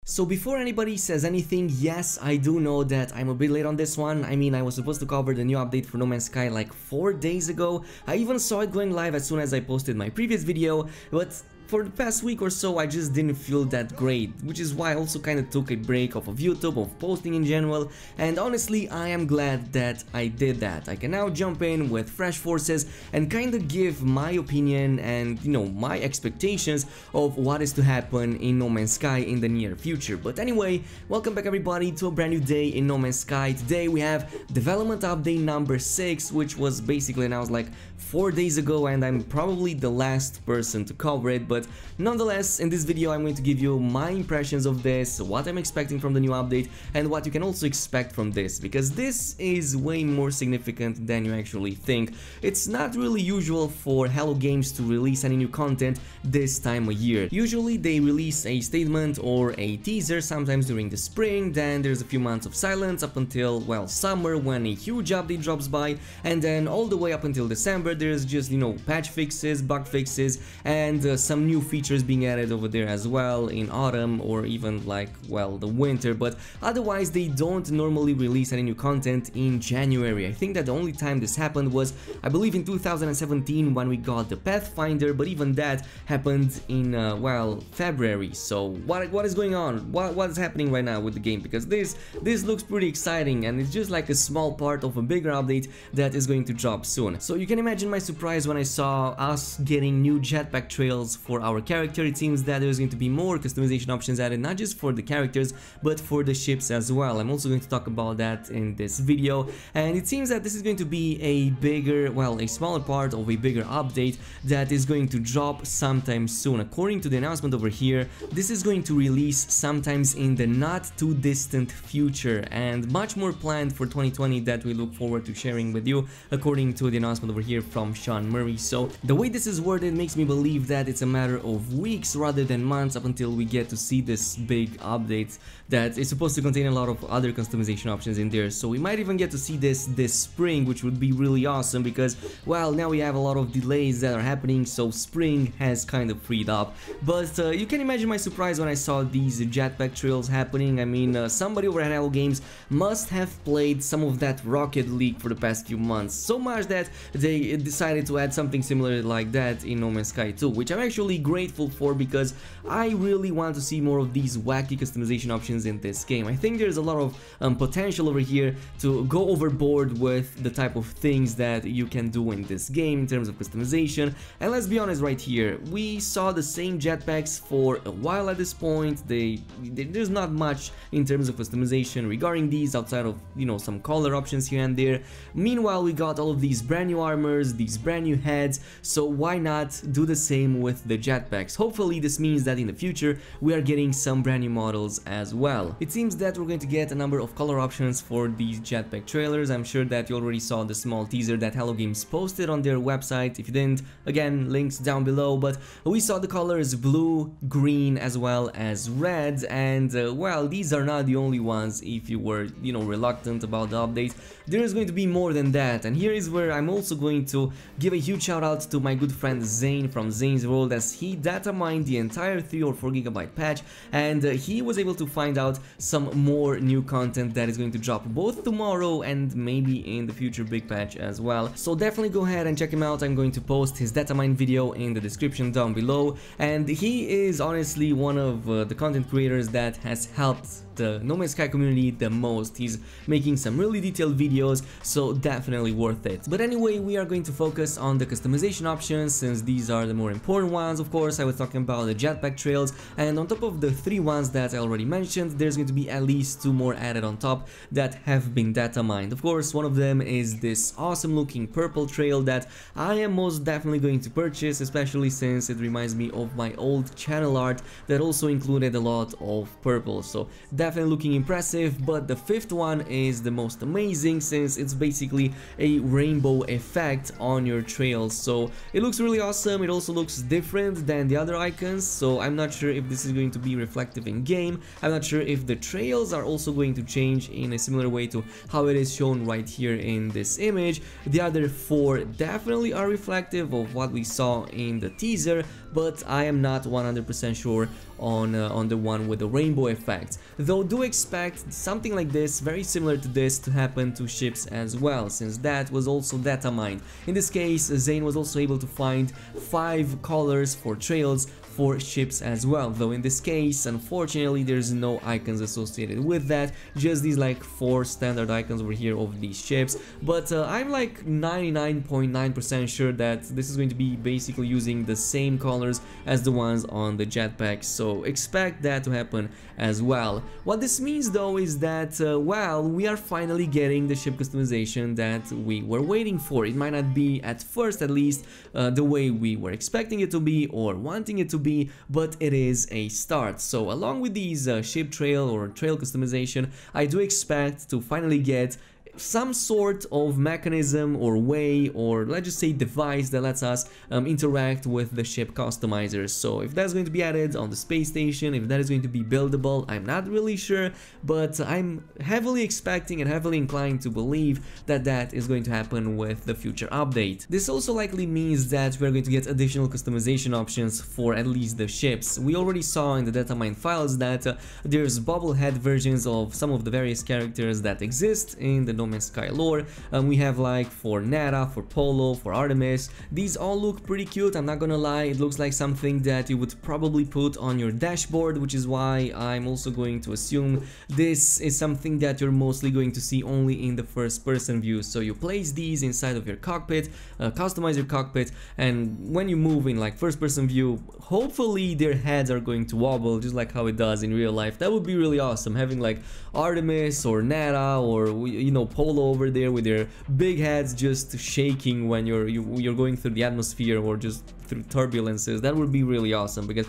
So before anybody says anything, yes, I do know that I'm a bit late on this one. I mean, I was supposed to cover the new update for No Man's Sky like 4 days ago. I even saw it going live as soon as I posted my previous video, but for the past week or so I just didn't feel that great, which is why I also kind of took a break off of YouTube, of posting in general, and honestly I am glad that I did that. I can now jump in with fresh forces and kind of give my opinion and, you know, my expectations of what is to happen in No Man's Sky in the near future. But anyway, welcome back everybody to a brand new day in No Man's Sky. Today we have development update number 6, which was basically announced like 4 days ago, and I'm probably the last person to cover it, but nonetheless, in this video I'm going to give you my impressions of this, what I'm expecting from the new update, and what you can also expect from this, because this is way more significant than you actually think. It's not really usual for Hello Games to release any new content this time of year. Usually they release a statement or a teaser sometimes during the spring, then there's a few months of silence up until, well, summer, when a huge update drops by, and then all the way up until December there's just, you know, patch fixes, bug fixes, and some new features being added over there as well in autumn or even like, well, the winter. But otherwise they don't normally release any new content in January. I think that the only time this happened was, I believe, in 2017 when we got the Pathfinder, but even that happened in well, February. So what is going on? What is happening right now with the game? Because this looks pretty exciting, and it's just like a small part of a bigger update that is going to drop soon. So you can imagine my surprise when I saw us getting new jetpack trails for our character. It seems that there's going to be more customization options added, not just for the characters but for the ships as well. I'm also going to talk about that in this video, and it seems that this is going to be a bigger, well, a smaller part of a bigger update that is going to drop sometime soon. According to the announcement over here, this is going to release sometimes in the not too distant future, and much more planned for 2020 that we look forward to sharing with you, according to the announcement over here from Sean Murray. So the way this is worded makes me believe that it's a matter of weeks rather than months up until we get to see this big update that is supposed to contain a lot of other customization options in there. So we might even get to see this spring, which would be really awesome because, well, now we have a lot of delays that are happening, so spring has kind of freed up. But you can imagine my surprise when I saw these jetpack trails happening. I mean, somebody over at Hello Games must have played some of that Rocket League for the past few months, so much that they decided to add something similar like that in No Man's Sky 2, which I'm actually grateful for because I really want to see more of these wacky customization options in this game. I think there's a lot of potential over here to go overboard with the type of things that you can do in this game in terms of customization. And let's be honest, right here, we saw the same jetpacks for a while at this point. There's not much in terms of customization regarding these outside of, you know, some color options here and there. Meanwhile, we got all of these brand new armors, these brand new heads, so why not do the same with the jetpacks? Hopefully this means that in the future we are getting some brand new models as well. It seems that we're going to get a number of color options for these jetpack trailers. I'm sure that you already saw the small teaser that Hello Games posted on their website. If you didn't, again, links down below. But we saw the colors blue, green, as well as red, and well, these are not the only ones. If you were, you know, reluctant about the update, there's going to be more than that. And here is where I'm also going to give a huge shout out to my good friend Xaine from Xaine's World, as he data mined the entire 3 or 4 gigabyte patch, and he was able to find out some more new content that is going to drop both tomorrow and maybe in the future big patch as well. So definitely go ahead and check him out. I'm going to post his data mine video in the description down below, and he is honestly one of the content creators that has helped the No Man's Sky community the most. He's making some really detailed videos, so definitely worth it. But anyway, we are going to focus on the customization options since these are the more important ones. Of course, I was talking about the jetpack trails, and on top of the 3 ones that I already mentioned, there's going to be at least 2 more added on top that have been data mined. Of course, one of them is this awesome looking purple trail that I am most definitely going to purchase, especially since it reminds me of my old channel art that also included a lot of purple. So definitely looking impressive. But the 5th one is the most amazing since it's basically a rainbow effect on your trails. So it looks really awesome. It also looks different than the other icons, so I'm not sure if this is going to be reflective in game. I'm not sure if the trails are also going to change in a similar way to how it is shown right here in this image. The other 4 definitely are reflective of what we saw in the teaser, but I am not 100% sure on the one with the rainbow effect. Though do expect something like this, very similar to this, to happen to ships as well, since that was also data mined. In this case, Xaine was also able to find 5 colors for trails for ships as well, though in this case unfortunately there's no icons associated with that, just these like 4 standard icons over here of these ships. But I'm like 99.9% sure that this is going to be basically using the same colors as the ones on the jetpacks, so expect that to happen as well. What this means though is that well, we are finally getting the ship customization that we were waiting for. It might not be at first, at least the way we were expecting it to be or wanting it to be, but it is a start. So along with these ship trail or trail customization, I do expect to finally get some sort of mechanism or way, or let's just say device, that lets us interact with the ship customizers. So if that's going to be added on the space station, if that is going to be buildable, I'm not really sure, but I'm heavily expecting and heavily inclined to believe that that is going to happen with the future update. This also likely means that we're going to get additional customization options for at least the ships. We already saw in the data mine files that there's bobblehead versions of some of the various characters that exist in the No Man's Sky lore. We have like for Nara, for Polo, for Artemis. These all look pretty cute, I'm not gonna lie. It looks like something that you would probably put on your dashboard, which is why I'm also going to assume this is something that you're mostly going to see only in the first person view. So you place these inside of your cockpit, customize your cockpit, and when you move in like first person view, hopefully their heads are going to wobble just like how it does in real life. That would be really awesome, having like Artemis or Nara or you know Polo over there with their big heads just shaking when you're going through the atmosphere or just through turbulences. That would be really awesome, because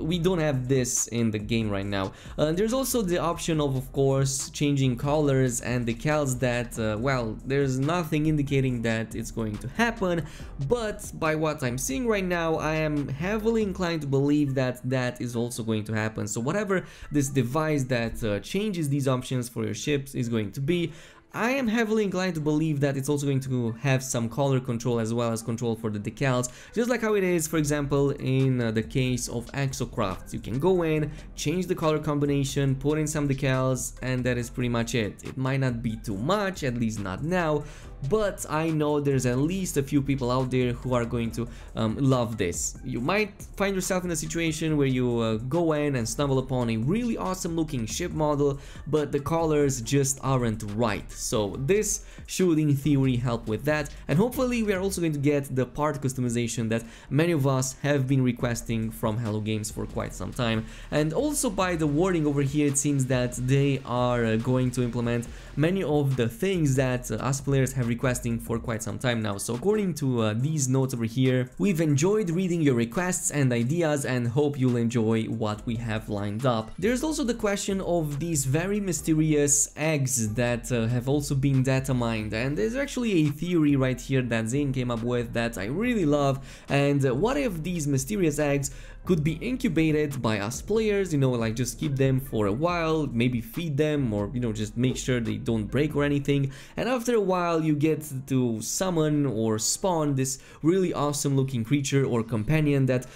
we don't have this in the game right now. There's also the option of course changing colors and decals that well, there's nothing indicating that it's going to happen, but by what I'm seeing right now, I am heavily inclined to believe that that is also going to happen. So whatever this device that changes these options for your ships is going to be, I am heavily inclined to believe that it's also going to have some color control as well as control for the decals, just like how it is, for example, in the case of Exocraft. You can go in, change the color combination, put in some decals, and that is pretty much it. It might not be too much, at least not now, but I know there's at least a few people out there who are going to love this. You might find yourself in a situation where you go in and stumble upon a really awesome looking ship model, but the colors just aren't right. So this should in theory help with that, and hopefully we are also going to get the part customization that many of us have been requesting from Hello Games for quite some time. And also by the wording over here, it seems that they are going to implement many of the things that us players have requesting for quite some time now. So according to these notes over here, we've enjoyed reading your requests and ideas and hope you'll enjoy what we have lined up. There's also the question of these very mysterious eggs that have also been data mined, and there's actually a theory right here that Xaine came up with that I really love. And what if these mysterious eggs could be incubated by us players, you know, like just keep them for a while, maybe feed them, or you know, just make sure they don't break or anything, and after a while you get to summon or spawn this really awesome looking creature or companion that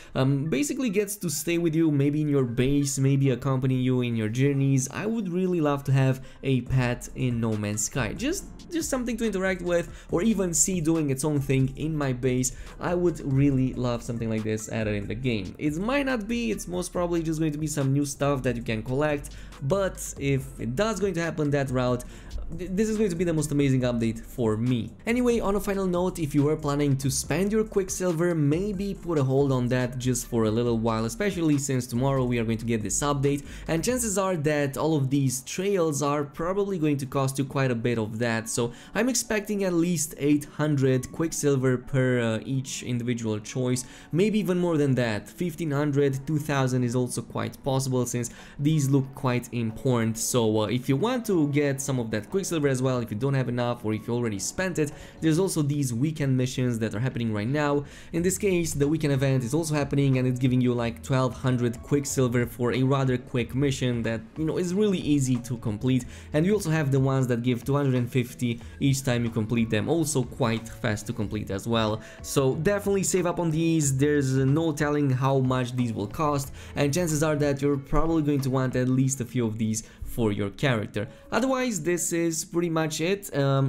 basically gets to stay with you, maybe in your base, maybe accompany you in your journeys. I would really love to have a pet in No Man's Sky, just something to interact with, or even see doing its own thing in my base. I would really love something like this added in the game. It might not be, it's most probably just going to be some new stuff that you can collect, but if it does going to happen that route, this is going to be the most amazing update for me. Anyway, on a final note, if you were planning to spend your Quicksilver, maybe put a hold on that just for a little while, especially since tomorrow we are going to get this update, and chances are that all of these trails are probably going to cost you quite a bit of that. So I'm expecting at least 800 Quicksilver per each individual choice, maybe even more than that. 1500, 2000 is also quite possible, since these look quite important. So if you want to get some of that Quicksilver as well, if you don't have enough or if you already spent it, there's also these weekend missions that are happening right now. In this case, the weekend event is also happening, and it's giving you like 1200 Quicksilver for a rather quick mission that, you know, is really easy to complete. And you also have the ones that give 250 each time you complete them, also quite fast to complete as well. So definitely save up on these. There's no telling how much these will cost, and chances are that you're probably going to want at least a few of these for your character. Otherwise, this is pretty much it.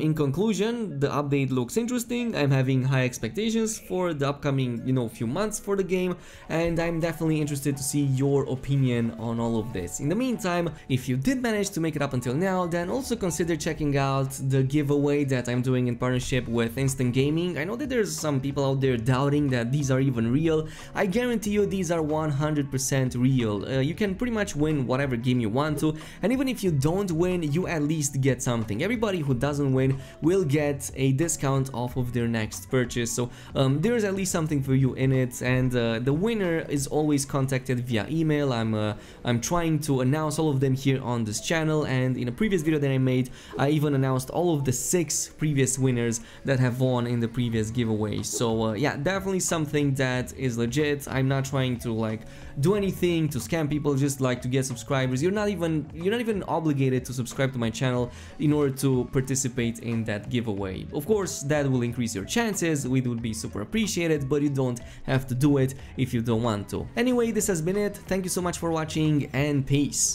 In conclusion, the update looks interesting. I'm having high expectations for the upcoming, few months for the game, and I'm definitely interested to see your opinion on all of this. In the meantime, if you did manage to make it up until now, then also consider checking out the giveaway that I'm doing in partnership with Instant Gaming. I know that there's some people out there doubting that these are even real. I guarantee you these are 100% real. You can pretty much win whatever game you want to, and even if you don't win, you at least get something. Everybody who doesn't win will get a discount off of their next purchase, so there's at least something for you in it, and the winner is always contacted via email. I'm trying to announce all of them here on this channel, and in a previous video that I made, I even announced all of the 6 previous winners that have won in the previous giveaway. So yeah, definitely something that is legit. I'm not trying to like do anything to scam people, just like to get subscribers. You're not even obligated to subscribe to my channel in order to participate in that giveaway. Of course, that will increase your chances, it would be super appreciated, but you don't have to do it if you don't want to. Anyway, this has been it. Thank you so much for watching, and peace.